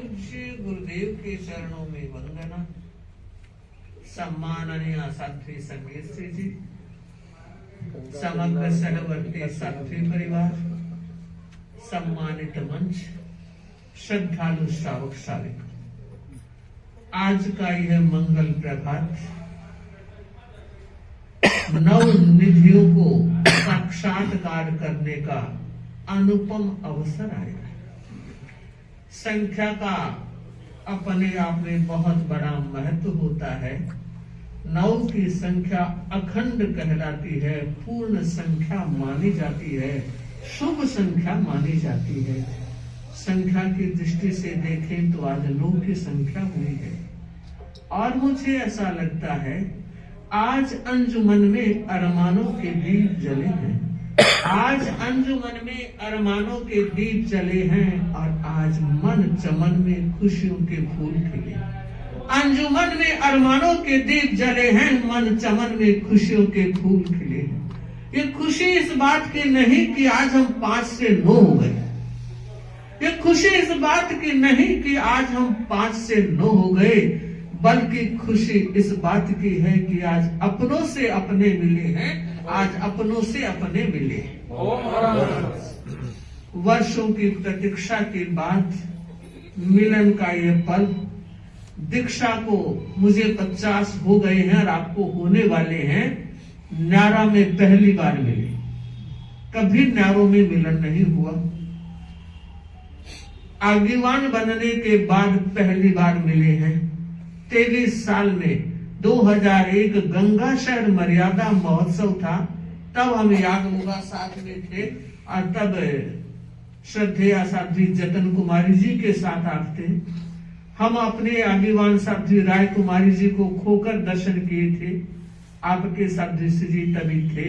पूज्य गुरुदेव के चरणों में वंदना। सम्माननीय साध्वी संगेश्वरी जी, समग्र सहवर्ती साध्वी परिवार, सम्मानित मंच, श्रद्धालु श्रावक श्राविक, आज का यह मंगल प्रभात नव निधियों को साक्षात्कार करने का अनुपम अवसर आया। संख्या का अपने आप में बहुत बड़ा महत्व होता है। 9 की संख्या अखंड कहलाती है, पूर्ण संख्या मानी जाती है, शुभ संख्या मानी जाती है। संख्या की दृष्टि से देखें तो आज 9 की संख्या हुई है और मुझे ऐसा लगता है आज अंजुमन में अरमानों के दीप जले हैं। आज अंजुमन में अरमानों के दीप जले हैं और आज मन चमन में खुशियों के फूल खिले। अंजुमन में अरमानों के दीप जले हैं, मन चमन में खुशियों के फूल खिले हैं। ये खुशी इस बात की नहीं कि आज हम 5 से 9 हो गए। ये खुशी इस बात की नहीं कि आज हम 5 से 9 हो गए, बल्कि खुशी इस बात की है कि आज अपनों से अपने मिले हैं, आज अपनों से अपने मिले। वर्षों की प्रतीक्षा के बाद मिलन का ये पल, दीक्षा को मुझे 50 हो गए हैं और आपको होने वाले हैं। न्यारा में पहली बार मिले, कभी न्यारों में मिलन नहीं हुआ। आगीवान बनने के बाद पहली बार मिले हैं। 23 साल में 2001 गंगा शहर मर्यादा महोत्सव था, तब हम यागमुगा साथ में थे और तब श्रद्धेय साध्वी जतन कुमारी जी के साथ आप थे। हम अपने आगीवान साध्वी राय कुमारी जी को खोकर दर्शन किए थे, आपके साध्वी जी तभी थे।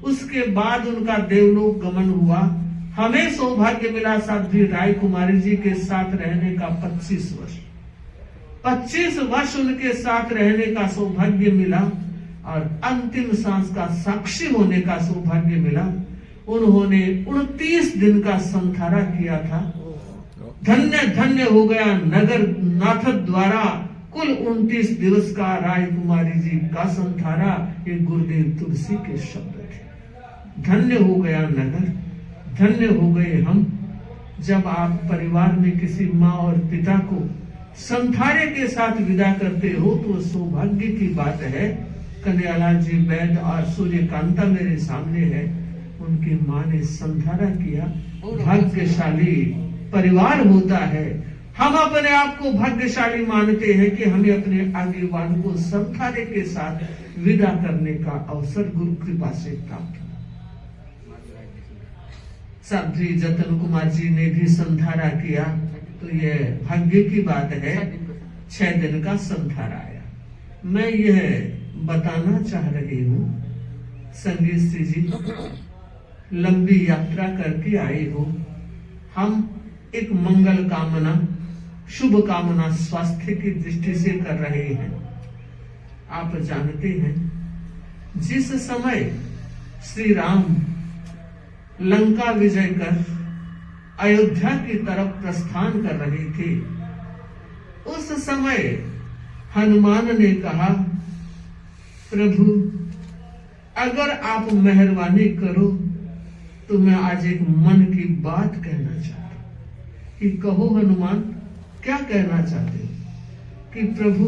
उसके बाद उनका देवलोक गमन हुआ। हमें सौभाग्य मिला साध्वी राय कुमारी जी के साथ रहने का 25 वर्ष उनके साथ रहने का सौभाग्य मिला और अंतिम सांस का साक्षी होने का सौभाग्य मिला। उन्होंने 29 दिन का संथारा किया था। धन्य धन्य हो गया नगर नाथ द्वारा कुल 29 दिवस का राय कुमारी जी का संथारा। ये गुरुदेव तुलसी के शब्द थे। धन्य हो गया नगर, धन्य हो गए हम। जब आप परिवार में किसी माँ और पिता को संथारे के साथ विदा करते हो तो सौभाग्य की बात है। कन्हैयालाल जी वैद और सूर्यकांता मेरे सामने है, उनकी माँ ने संथारा किया। भाग्यशाली परिवार होता है। हम अपने आप को भाग्यशाली मानते हैं कि हमें अपने आगीवान को संथारे के साथ विदा करने का अवसर गुरु कृपा से प्राप्त हुआ। साध्वी जतन कुमार जी ने भी संथारा किया, तो यह भाग्य की बात है। 6 दिन का संथारा आया। मैं यह बताना चाह रही हूँ, संगीत जी लंबी यात्रा करके आए हो। हम एक मंगल कामना, शुभ कामना स्वास्थ्य की दृष्टि से कर रहे हैं। आप जानते हैं जिस समय श्री राम लंका विजय कर अयोध्या की तरफ प्रस्थान कर रहे थे, उस समय हनुमान ने कहा, प्रभु अगर आप मेहरबानी करो तो मैं आज एक मन की बात कहना चाहता हूं। कि कहो हनुमान, क्या कहना चाहते हो? कि प्रभु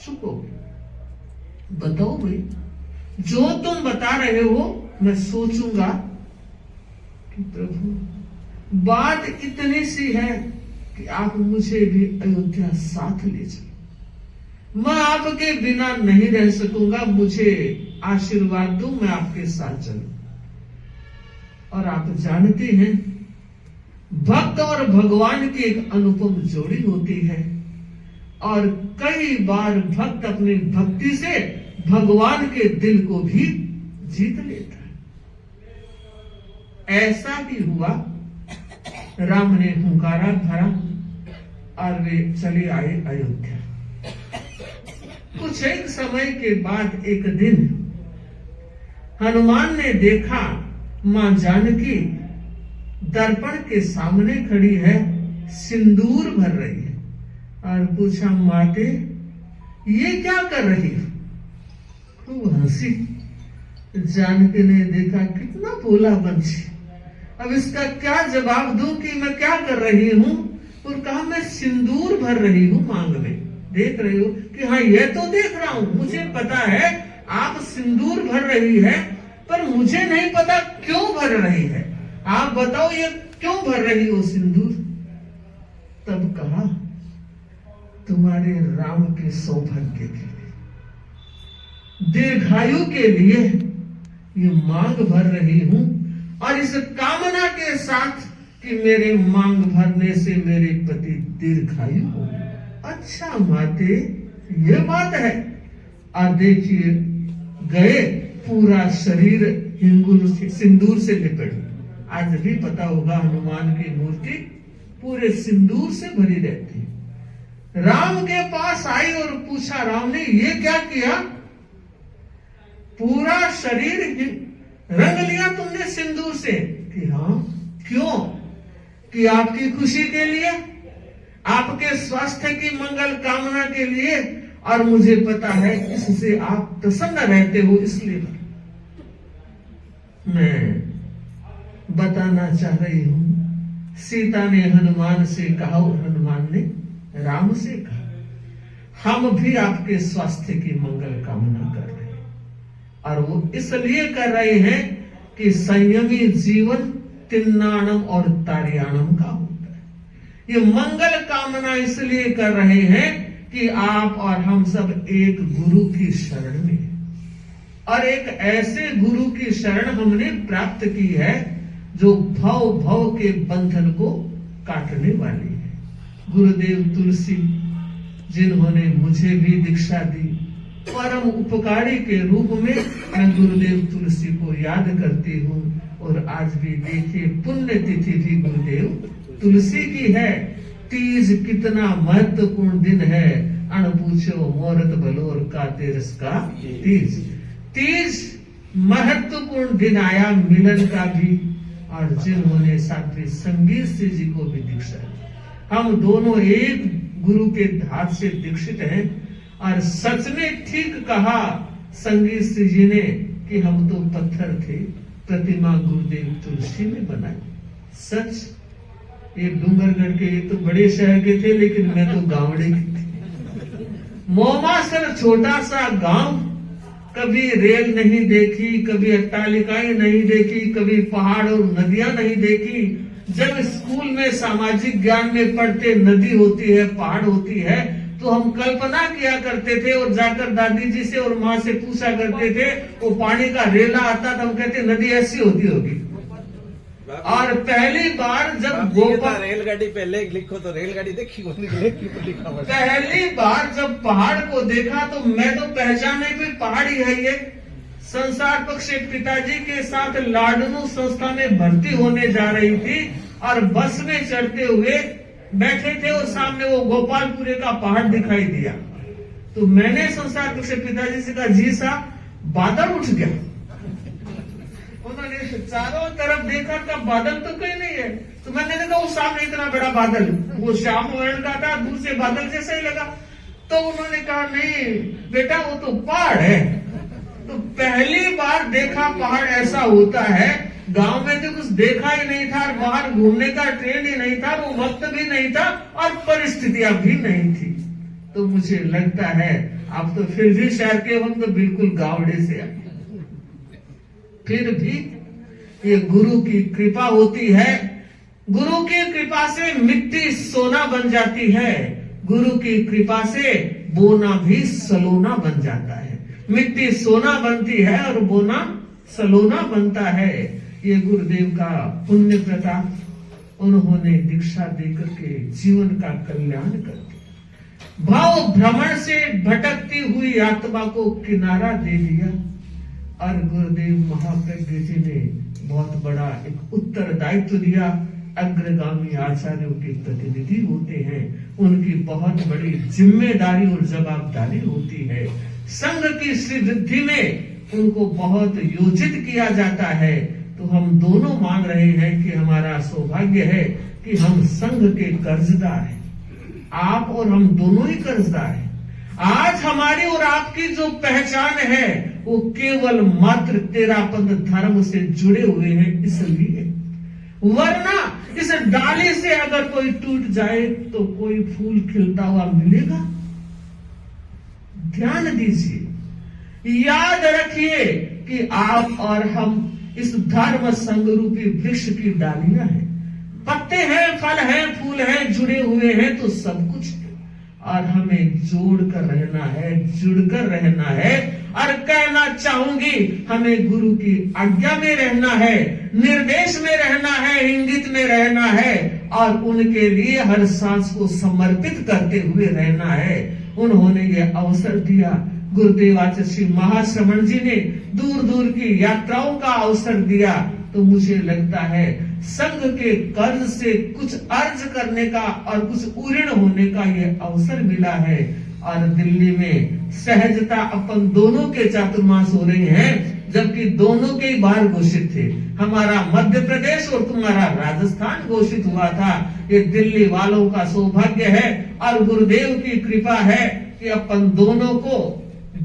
चुपो, बताओ भाई, जो तुम बता रहे हो मैं सोचूंगा। कि प्रभु बात इतनी सी है कि आप मुझे भी अयोध्या साथ ले चलो। मैं आपके बिना नहीं रह सकूंगा, मुझे आशीर्वाद दो, मैं आपके साथ चलूं। और आप जानते हैं भक्त और भगवान की एक अनुपम जोड़ी होती है और कई बार भक्त अपनी भक्ति से भगवान के दिल को भी जीत लेता है। ऐसा ही हुआ। राम ने हुंकारा भरा और वे चले आए अयोध्या। कुछ एक समय के बाद एक दिन हनुमान ने देखा मां जानकी दर्पण के सामने खड़ी है, सिंदूर भर रही है और पूछा, माते ये क्या कर रही है? खूब हंसी। जानकी ने देखा कितना भोला पंछी, अब इसका क्या जवाब दूं कि मैं क्या कर रही हूं। और कहा, मैं सिंदूर भर रही हूं मांग में। देख रही हो कि हाँ, ये तो देख रहा हूं, मुझे पता है आप सिंदूर भर रही है, पर मुझे नहीं पता क्यों भर रही है। आप बताओ ये क्यों भर रही हो सिंदूर? तब कहा, तुम्हारे राम के सौभाग्य के लिए, दीर्घायु के लिए ये मांग भर रही हूं, और इस कामना के साथ कि मेरे मांग भरने से मेरे पति दीर्घायु हो। अच्छा माते, ये बात है। और देखिए, गए पूरा शरीर सिंदूर से लिपट। आज भी पता होगा, हनुमान की मूर्ति पूरे सिंदूर से भरी रहती है। राम के पास आई और पूछा, राम ने ये क्या किया? पूरा शरीर रंग लिया तुमने सिंदूर से। कि हाँ, क्यों? कि आपकी खुशी के लिए, आपके स्वास्थ्य की मंगल कामना के लिए, और मुझे पता है इससे आप प्रसन्न रहते हो, इसलिए मैं बताना चाह रही हूं। सीता ने हनुमान से कहा और हनुमान ने राम से कहा, हम भी आपके स्वास्थ्य की मंगल कामना कर रहे हैं, और वो इसलिए कर रहे हैं कि संयमी जीवन तिन्नाणम और तारियाणम का होता है। ये मंगल कामना इसलिए कर रहे हैं कि आप और हम सब एक गुरु की शरण में, और एक ऐसे गुरु की शरण हमने प्राप्त की है जो भव भव के बंधन को काटने वाली है। गुरुदेव तुलसी, जिन्होंने मुझे भी दीक्षा दी, परम उपकारी के रूप में मैं गुरुदेव तुलसी को याद करती हूँ। और आज भी देखिए, पुण्य तिथि भी गुरुदेव तुलसी की है। तीज कितना महत्वपूर्ण दिन है, अन पूछो मोरत बलोर का तेरस का तीज। तीज महत्वपूर्ण दिन आया मिलन का भी, और जिन्होंने साध्वी संगीत जी को भी दीक्षा दी। हम दोनों एक गुरु के हाथ से दीक्षित हैं, और सच में ठीक कहा संगीत जी ने कि हम तो पत्थर थे, प्रतिमा गुरुदेव तुलसी ने बनाई। सच, ये डूंगरगढ़ के, ये तो बड़े शहर के थे, लेकिन मैं तो गावड़े की थी। मोमासर छोटा सा गांव, कभी रेल नहीं देखी, कभी अट्टालिकाएं नहीं देखी, कभी पहाड़ और नदियां नहीं देखी। जब स्कूल में सामाजिक ज्ञान में पढ़ते नदी होती है, पहाड़ होती है, तो हम कल्पना किया करते थे और जाकर दादी जी से और माँ से पूछा करते थे, वो पानी का रेला आता था, हम कहते नदी ऐसी होती होगी। और पहली बार जब गोपाल, रेलगाड़ी पहले लिखो तो रेलगाड़ी देखी, पहली बार जब पहाड़ को देखा तो मैं तो पहचाने भी पहाड़ी है ये। संसार पक्ष पिताजी के साथ लाडनू संस्था में भर्ती होने जा रही थी, और बस में चढ़ते हुए बैठे थे और सामने वो गोपालपुरे का पहाड़ दिखाई दिया। तो मैंने संसार पक्ष पिताजी से कहा, जी साहब बादल उठ गया। उन्होंने चारों तरफ देखा, का बादल तो कहीं नहीं है। तो मैंने देखा वो सामने इतना बड़ा बादल, वो श्याम वर्ण का था, दूर से बादल जैसा ही लगा। तो उन्होंने कहा, नहीं बेटा वो तो पहाड़ है। तो पहली बार देखा पहाड़ ऐसा होता है। गांव में तो कुछ देखा ही नहीं था, और बाहर घूमने का ट्रेंड ही नहीं था, वो वक्त भी नहीं था, और परिस्थितियां भी नहीं थी। तो मुझे लगता है आप तो फिर भी शहर के वक्त तो बिल्कुल गावड़े से आए। फिर भी ये गुरु की कृपा होती है। गुरु की कृपा से मिट्टी सोना बन जाती है, गुरु की कृपा से बोना भी सलोना बन जाता है। मिट्टी सोना बनती है और बोना सलोना बनता है। ये गुरुदेव का पुण्य प्रताप। उन्होंने दीक्षा देकर के जीवन का कल्याण कर दिया। भाव भ्रमण से भटकती हुई आत्मा को किनारा दे दिया। और गुरुदेव महाप्रज्ञ जी ने बहुत बड़ा एक उत्तरदायित्व दिया। अग्रगामी आचार्यों के प्रतिनिधि होते हैं, उनकी बहुत बड़ी जिम्मेदारी और जवाबदारी होती है। संघ की श्रीवृद्धि में उनको बहुत योजित किया जाता है। तो हम दोनों मान रहे हैं कि हमारा सौभाग्य है कि हम संघ के कर्जदार हैं। आप और हम दोनों ही कर्जदार हैं। आज हमारी और आपकी जो पहचान है वो केवल मात्र तेरापंथ धर्म से जुड़े हुए हैं, इसलिए। वरना इस डाली से अगर कोई टूट जाए तो कोई फूल खिलता हुआ मिलेगा? ध्यान दीजिए, याद रखिए कि आप और हम इस धर्म संघ रूपी वृक्ष की डालियां हैं। पत्ते हैं, फल हैं, फूल हैं, जुड़े हुए हैं तो सब कुछ है। और हमें जोड़कर रहना है, जुड़कर रहना है। और कहना चाहूंगी, हमें गुरु की आज्ञा में रहना है, निर्देश में रहना है, इंगित में रहना है और उनके लिए हर सांस को समर्पित करते हुए रहना है। उन्होंने ये अवसर दिया। गुरुदेव आचार्य श्री महाश्रमण जी ने दूर दूर की यात्राओं का अवसर दिया। तो मुझे लगता है संघ के कर्ज से कुछ अर्ज करने का और कुछ उऋण होने का ये अवसर मिला है। और दिल्ली में सहजता अपन दोनों के चातुर्मास हो रहे हैं, जबकि दोनों के ही बाहर घोषित थे। हमारा मध्य प्रदेश और तुम्हारा राजस्थान घोषित हुआ था। ये दिल्ली वालों का सौभाग्य है और गुरुदेव की कृपा है कि अपन दोनों को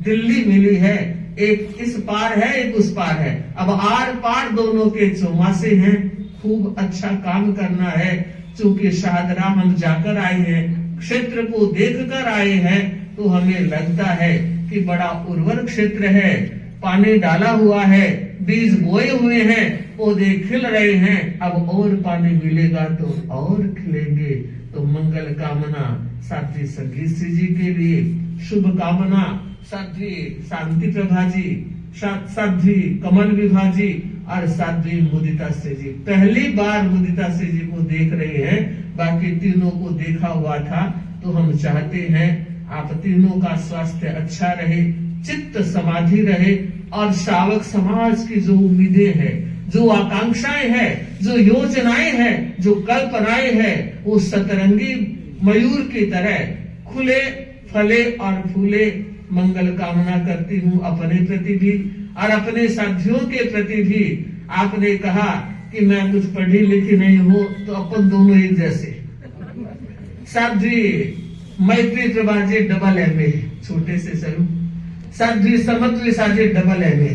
दिल्ली मिली है। एक इस पार है, एक उस पार है। अब आर पार दोनों के चौमासे हैं। खूब अच्छा काम करना है। चूंकि शाहदरा हम जाकर आए हैं, क्षेत्र को देखकर आए हैं, तो हमें लगता है कि बड़ा उर्वर क्षेत्र है। पानी डाला हुआ है, बीज बोए हुए हैं, पौधे खिल रहे हैं। अब और पानी मिलेगा तो और खिलेंगे। तो मंगल कामना साध्वी संगीत जी के लिए, शुभ कामना साध्वी शांति प्रभा जी, साध्वी कमल विभा जी और साध्वी मुदिता से जी। पहली बार मुदिता से जी को देख रहे हैं, बाकी तीनों को देखा हुआ था। तो हम चाहते हैं आप तीनों का स्वास्थ्य अच्छा रहे, चित्त समाधि रहे और श्रावक समाज की जो उम्मीदें हैं, जो आकांक्षाएं हैं, जो योजनाएं हैं, जो कल्पनाएं हैं, वो सतरंगी मयूर की तरह खुले, फले और फूले। मंगल कामना करती हूँ अपने प्रति भी और अपने साथियों के प्रति भी। आपने कहा कि मैं कुछ पढ़ी लिखी नहीं हूँ, तो अपन दोनों एक जैसे। साध्वी मैत्री प्रभा जी डबल MA, छोटे से शुरू। साध्वी समत्वी साजी डबल MA।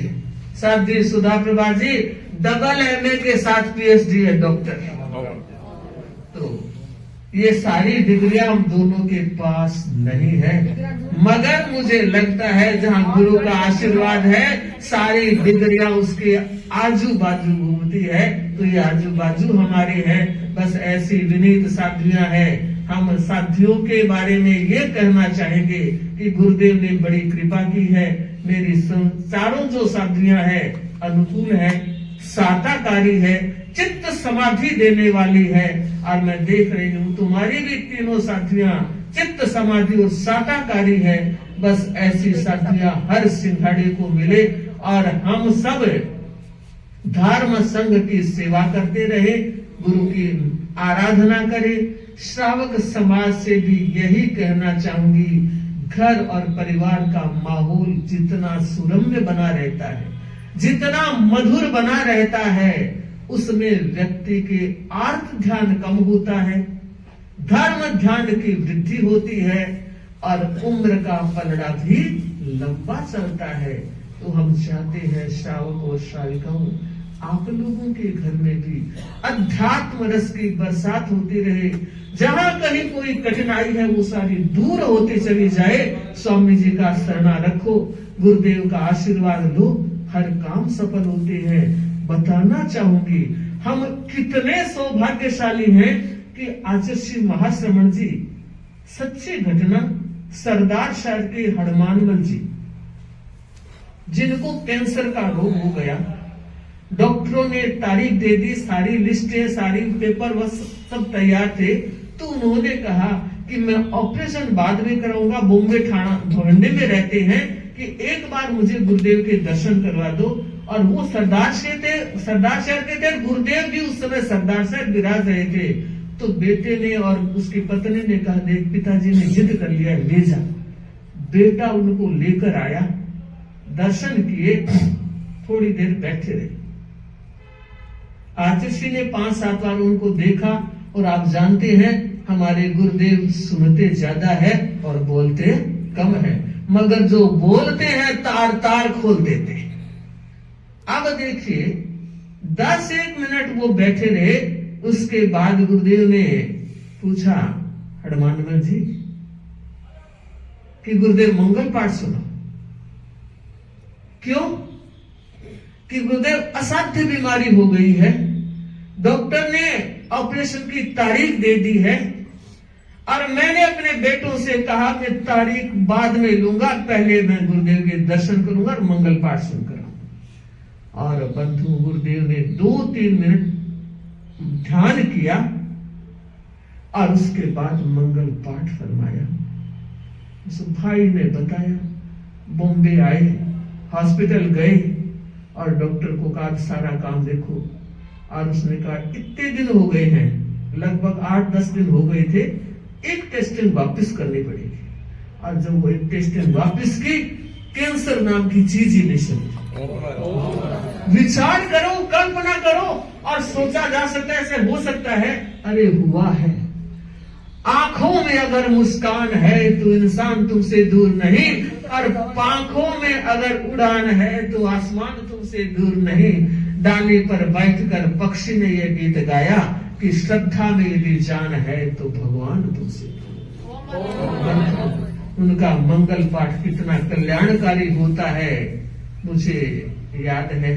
साध्वी सुधा प्रभा जी डबल MA के साथ PhD है, डॉक्टर। तो ये सारी डिग्रियां हम दोनों के पास नहीं है, मगर मुझे लगता है जहां गुरु का आशीर्वाद है, सारी डिग्रियां उसके आजू बाजू घूमती है। तो ये आजू बाजू हमारे हैं। बस ऐसी विनीत साध्वियां हैं। हम साथियों के बारे में ये कहना चाहेंगे कि गुरुदेव ने बड़ी कृपा की है। मेरी चारों जो साध्वियां हैं अनुकूल है, साताकारी है, चित्त समाधि देने वाली है। और मैं देख रही हूँ तुम्हारी भी तीनों साथियां चित्त समाधि और साताकारी है। बस ऐसी साथियां हर सिंघाड़े को मिले और हम सब धर्म संघ की सेवा करते रहे, गुरु की आराधना करें। श्रावक समाज से भी यही कहना चाहूंगी, घर और परिवार का माहौल जितना सुरम्य बना रहता है, जितना मधुर बना रहता है, उसमें व्यक्ति के आर्थ ध्यान कम होता है, धर्म ध्यान की वृद्धि होती है और उम्र का पलड़ा भी लंबा चलता है। तो हम चाहते हैं श्रावक और श्राविकाओं, आप लोगों के घर में भी अध्यात्म रस की बरसात होती रहे। जहां कहीं कोई कठिनाई है वो सारी दूर होती चली जाए। स्वामी जी का शरणा रखो, गुरुदेव का आशीर्वाद लो, हर काम सफल होते हैं। बताना चाहूंगी हम कितने सौभाग्यशाली हैं कि आचार्य श्री महाश्रमण जी, सच्ची घटना, सरदार शहर के हनुमानमल जी, जिनको कैंसर का रोग हो गया, डॉक्टरों ने तारीख दे दी, सारी लिस्टें, सारी पेपर बस सब तैयार थे। तो उन्होंने कहा कि मैं ऑपरेशन बाद में कराऊंगा, बॉम्बे थाना भवंडे में रहते हैं, कि एक बार मुझे गुरुदेव के दर्शन करवा दो। और वो सरदार शहर के थे, गुरुदेव भी उस समय सरदार शहर विराज रहे थे। तो बेटे ने और उसकी पत्नी ने कहा, देख पिताजी ने जिद कर लिया, ले जा। बेटा उनको लेकर आया, दर्शन किए, थोड़ी देर बैठे रहे। आचार्य ने 5-7 बार उनको देखा और आप जानते हैं हमारे गुरुदेव सुनते ज्यादा है और बोलते कम है, मगर जो बोलते हैं तार तार खोल देते हैं। अब देखिए 10-1 मिनट वो बैठे रहे, उसके बाद गुरुदेव ने पूछा हनुमान जी कि गुरुदेव मंगल पाठ सुनो। क्यों? कि गुरुदेव असाध्य बीमारी हो गई है, डॉक्टर ने ऑपरेशन की तारीख दे दी है और मैंने अपने बेटों से कहा कि तारीख बाद में लूंगा, पहले मैं गुरुदेव के दर्शन करूंगा और मंगल पाठ सुनकर आऊंगा। और बंधु गुरुदेव ने 2-3 मिनट ध्यान किया और उसके बाद मंगल पाठ फरमाया। उस भाई ने बताया, बॉम्बे आए, हॉस्पिटल गए और डॉक्टर को कहा सारा काम देखो, और उसने कहा इतने दिन हो गए हैं, लगभग 8-10 दिन हो गए थे, एक टेस्टिंग वापस करनी पड़ेगी। और जब वो एक टेस्टिंग वापस की, कैंसर नाम की चीज ही नहीं सुनी। विचार करो, कल्पना करो, और सोचा जा सकता है ऐसे हो सकता है, अरे हुआ है। आंखों में अगर मुस्कान है तो इंसान तुमसे दूर नहीं, और पांखों में अगर उड़ान है तो आसमान तुमसे दूर नहीं। डाली पर बैठकर पक्षी ने यह गीत गाया कि श्रद्धा में यदि जान है तो भगवान तुमसे दूर। उनका मंगल पाठ कितना कल्याणकारी होता है। मुझे याद है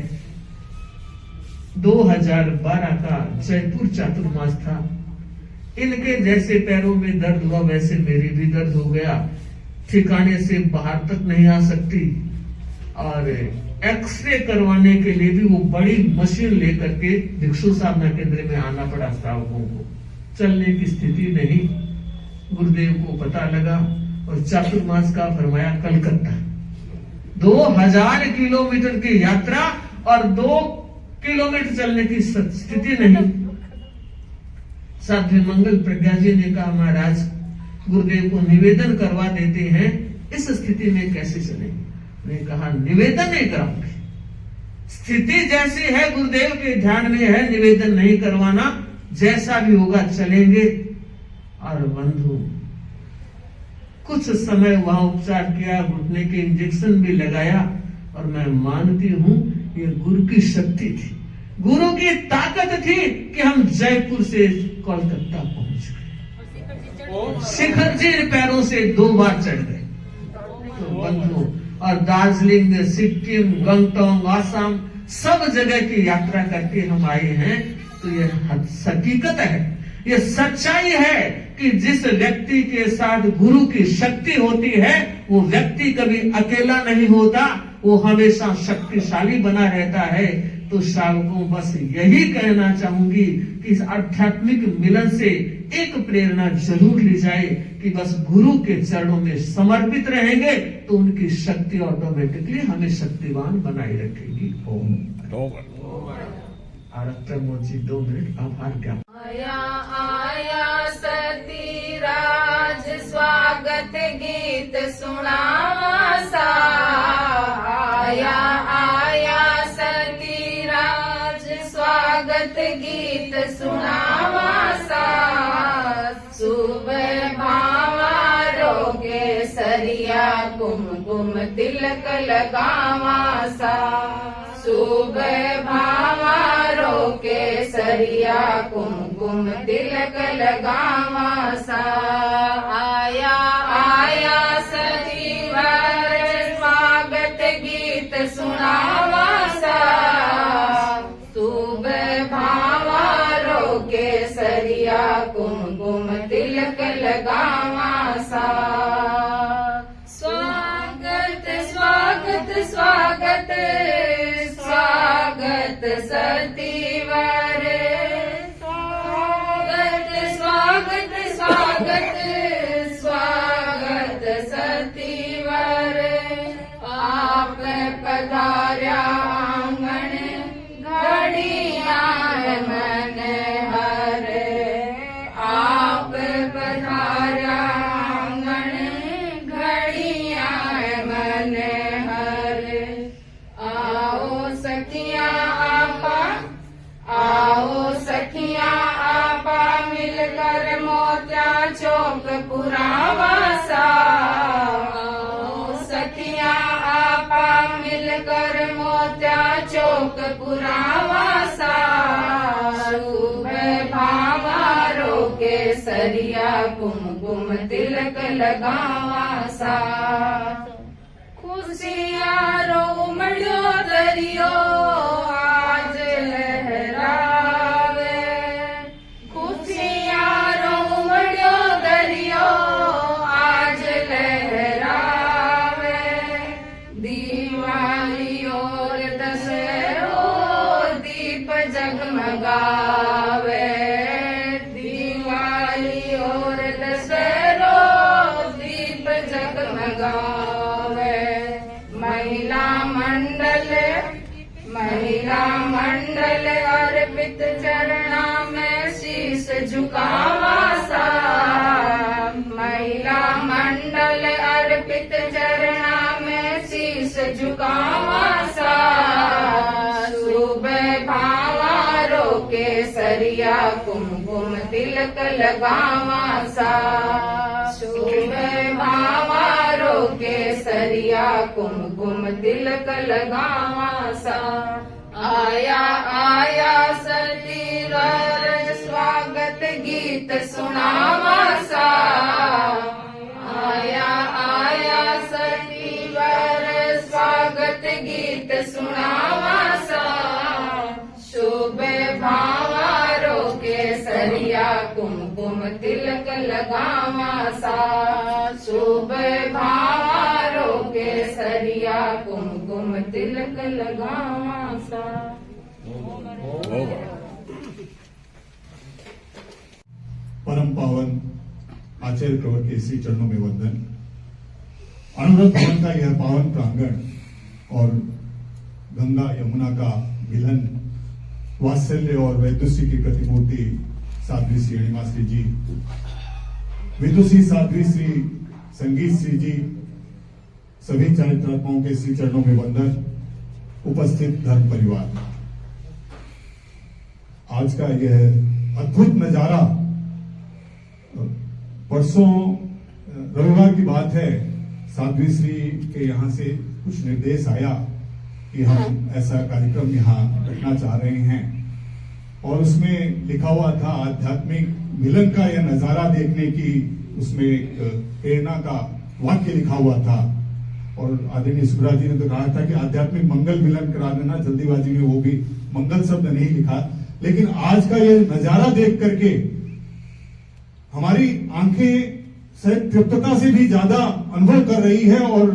2012 का जयपुर चातुर्मास था। इनके जैसे पैरों में दर्द हुआ वैसे मेरी भी दर्द हो गया, ठिकाने से बाहर तक नहीं आ सकती, और एक्सरे करवाने के लिए भी वो बड़ी मशीन लेकर के भिक्षु साधना केंद्र में आना पड़ा श्रावकों को। चलने की स्थिति नहीं। गुरुदेव को पता लगा और चातुर्मास का फरमाया कलकत्ता। 2000 किलोमीटर की यात्रा और 2 किलोमीटर चलने की स्थिति नहीं। साध्वी मंगल प्रज्ञा जी ने कहा महाराज गुरुदेव को निवेदन करवा देते हैं, इस स्थिति में कैसे चलेंगे? ने कहा निवेदन नहीं कराऊंगे, स्थिति जैसी है गुरुदेव के ध्यान में है, निवेदन नहीं करवाना, जैसा भी होगा चलेंगे। और बंधु कुछ समय वहां उपचार किया, घुटने के इंजेक्शन भी लगाया, और मैं मानती हूं ये गुरु की शक्ति थी, गुरु की ताकत थी कि हम जयपुर से कोलकाता पहुंच गए। शिखर जी पैरों से 2 बार चढ़ गए। तो बंधु, और दार्जिलिंग, सिक्किम, गंगटोक, आसाम, सब जगह की यात्रा करके हम आए हैं। तो ये हकीकत है, ये सच्चाई है कि जिस व्यक्ति के साथ गुरु की शक्ति होती है वो व्यक्ति कभी अकेला नहीं होता, वो हमेशा शक्तिशाली बना रहता है। तो श्रावकों बस यही कहना चाहूंगी कि इस आध्यात्मिक मिलन से एक प्रेरणा जरूर ली जाए कि बस गुरु के चरणों में समर्पित रहेंगे तो उनकी शक्ति ऑटोमेटिकली हमें शक्तिवान बनाए रखेगी। ओम। आरत प्रमोद जी 2 मिनट आभार क्या। आया आया सतीराज स्वागत गीत सुनावा सा। आया आया सतीराज स्वागत गीत सुनावा सा। सुबह भावा रोगे सरिया कुमकुम तिलक लगावा सा। सुबह भावा रोके सरिया कुमकुम तिलक लगावा सा। आया आया सतीवर स्वागत गीत सुनावा सा। सुबह भावा रोके सरिया कुमकुम तिलक लगावा सा। स्वागत स्वागत स्वागत स्वागत सतीवर। स्वागत स्वागत स्वागत स्वागत सतीवर। आप पधार्या आंगन घड़िया मन हर। आप पधार्या आंगन घड़िया मन हर। आओ सखिया आपा मिल चौक पुरावासा सखिया आपा मिलकर मोत्या चौक पुरावासा शुभ भावारो के सरिया कुमकुम तिलक लगावासा खुशियारो उमड़ियो दरियो आज लहरावे खुशियारो उमड़ियो दरियो आज लहरावे दिवाली और दशहरो दीप जगमगावे दिवाली और दशहरो दीप जगमगावे महिला मंडल अर्पित चरणा में शीश झुकावासा महिला मंडल अर्पित चरणा में शीश झुकावासा शुभ भावारो के सरिया कुमकुम तिलक लगावासा शुभ भावारो के सरिया कुमकुम तिलक लगावासा आया आया सतीवर स्वागत गीत सुनावासा आया आया सतीवर स्वागत गीत सुनावासा शुभ भावारो के सरिया कुमकुम तिलक लगावासा शुभ भावारो के सरिया कुमकुम तिलक लगावासा परम पावन आचार्य प्रवर के श्री चरणों में वंदन। अनुराग भवन का यह पावन प्रांगण और गंगा यमुना का मिलन वात्सल्य और वैदुषी की प्रतिमूर्ति साध्वी श्री अणिमा श्री जी विदुषी साध्वी श्री संगीत श्री जी सभी चारित्रात्माओं के श्री चरणों में वंदन। उपस्थित धर्म परिवार, आज का यह अद्भुत नजारा परसों रविवार की बात है, साध्वी श्री के यहाँ से कुछ निर्देश आया कि हम ऐसा कार्यक्रम यहाँ रखना चाह रहे हैं और उसमें लिखा हुआ था आध्यात्मिक मिलन का यह नजारा देखने की, उसमें एक प्रेरणा का वाक्य लिखा हुआ था और आदरणीय सुब्रा जी ने तो कहा था कि आध्यात्मिक मंगल मिलन करा देना, जल्दीबाजी में वो भी मंगल शब्द नहीं लिखा, लेकिन आज का यह नजारा देख करके हमारी आंखें शायद तृप्तता से भी ज्यादा अनुभव कर रही है और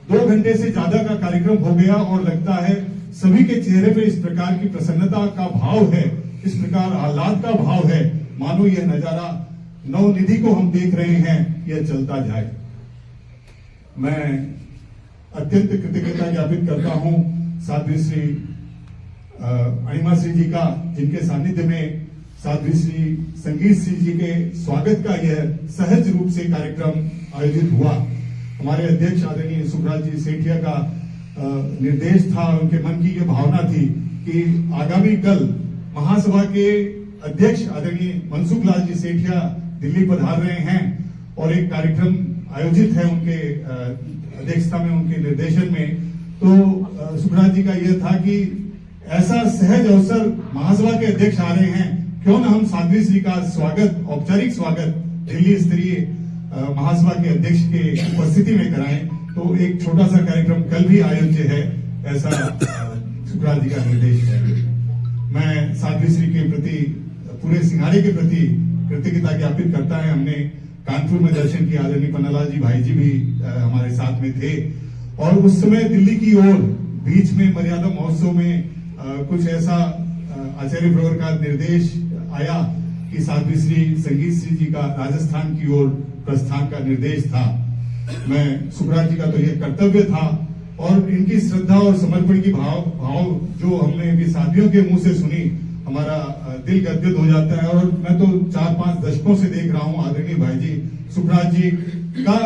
2 घंटे से ज्यादा का कार्यक्रम हो गया और लगता है सभी के चेहरे पे इस प्रकार की प्रसन्नता का भाव है, इस प्रकार आह्लाद का भाव है, मानो यह नजारा नवनिधि को हम देख रहे हैं, यह चलता जाए। मैं अत्यंत कृतज्ञता ज्ञापित करता हूं साध्वी श्री अणिमा श्री जी का, जिनके सानिध्य में साध्वी श्री संगीत श्री जी के स्वागत का यह सहज रूप से कार्यक्रम आयोजित हुआ। हमारे अध्यक्ष आदरणीय सुखराज जी सेठिया का निर्देश था, उनके मन की यह भावना थी कि आगामी कल महासभा के अध्यक्ष आदरणीय मनसुख लाल जी सेठिया दिल्ली पधार रहे हैं और एक कार्यक्रम आयोजित है उनके अध्यक्षता में, उनके निर्देशन में। तो सुखराज जी का यह था कि ऐसा सहज अवसर महासभा के अध्यक्ष आ रहे हैं, क्यों न हम साध्वी श्री का स्वागत, औपचारिक स्वागत दिल्ली स्तरीय महासभा के अध्यक्ष के उपस्थिति में कराएं। तो एक छोटा सा कार्यक्रम कल भी आयोज्य है, ऐसा सुखराज जी का निर्देश है। मैं साध्वी श्री के प्रति, पूरे सिंघाड़े के प्रति कृतज्ञता ज्ञापित करता है। हमने कानपुर में दर्शन किया, आदरणीय पन्नालाल जी भाई जी भी हमारे साथ में थे और उस समय दिल्ली की ओर बीच में मर्यादा महोत्सव में कुछ ऐसा आचार्य प्रवर का निर्देश आया कि साध्वी श्री संगीत श्री जी का राजस्थान की ओर प्रस्थान का निर्देश था। मैं सुखराज जी का तो यह कर्तव्य था और इनकी श्रद्धा और समर्पण की भाव जो हमने भी साथियों के मुंह से सुनी, हमारा दिल गदगद हो जाता है। और मैं तो 4-5 दशकों से देख रहा हूं आदरणीय भाई जी सुखराज जी का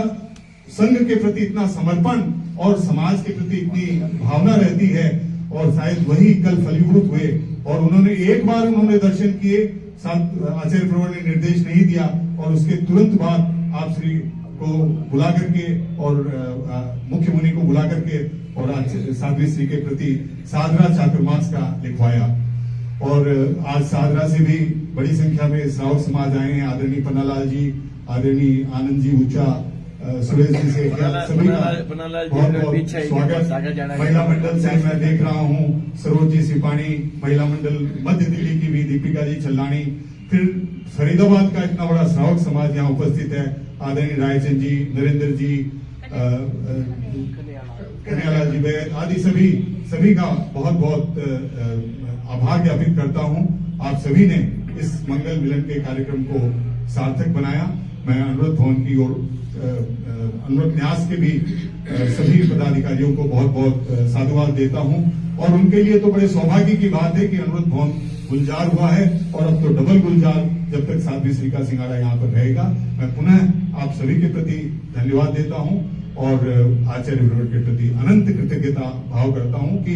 संघ के प्रति इतना समर्पण और समाज के प्रति इतनी भावना रहती है और शायद वही कल फलीभूत हुए और उन्होंने एक बार दर्शन किए आचार्य प्रवर ने निर्देश नहीं दिया और उसके तुरंत बाद आप श्री को बुला करके और मुख्य मुनि को बुला करके और साध्वी श्री के प्रति साधना चातुर्मास का लिखवाया। और आज साधना से भी बड़ी संख्या में श्रावक समाज आए हैं। आदरणीय पन्नालाल जी, आदरणीय आनंद जी ऊंचा, सुरेश जी से सभी का बहुत बहुत स्वागत। महिला मंडल से मैं देख रहा हूँ सरोज जी सिपाणी, महिला मंडल मध्य दिल्ली की भी दीपिका जी चल्लानी, फिर फरीदाबाद का इतना बड़ा श्रावक समाज यहाँ उपस्थित है। आदरणीय रायचंद जी, नरेंद्र जी, कन्हैयालाल जी बैद आदि सभी का बहुत बहुत आभार ज्ञापित करता हूँ। आप सभी ने इस मंगल मिलन के कार्यक्रम को सार्थक बनाया। मैं अनुरोध भवन की ओर अनुरोध न्यास के भी सभी पदाधिकारियों को बहुत बहुत साधुवाद देता हूं। और उनके लिए तो बड़े सौभाग्य की बात है कि अनुरोध भवन गुलजार हुआ है और अब तो डबल गुलजार जब तक साध्वी श्री का सिंगाड़ा यहाँ पर रहेगा। मैं पुनः आप सभी के प्रति धन्यवाद देता हूं और आचार्य प्रवर के प्रति अनंत कृतज्ञता भाव करता हूं कि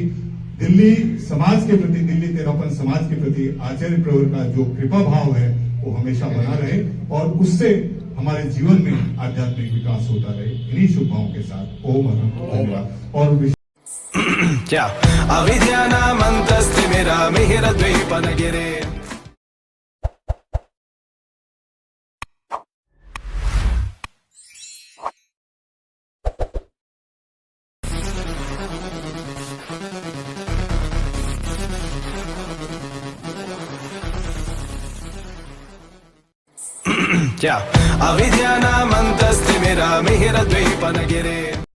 दिल्ली समाज के प्रति, दिल्ली तेरहपन समाज के प्रति आचार्य प्रवर का जो कृपा भाव है वो हमेशा बना रहे और उससे हमारे जीवन में आध्यात्मिक विकास होता रहे। इन्हीं शुभभावों के साथ ओम धन्यवाद। और क्या अविद्यानामन्तस्तिमिरा मिहिरद्वीपनगिरे। क्या अविद्यानामन्तस्तिमिरा मिहिरद्वीपनगिरे।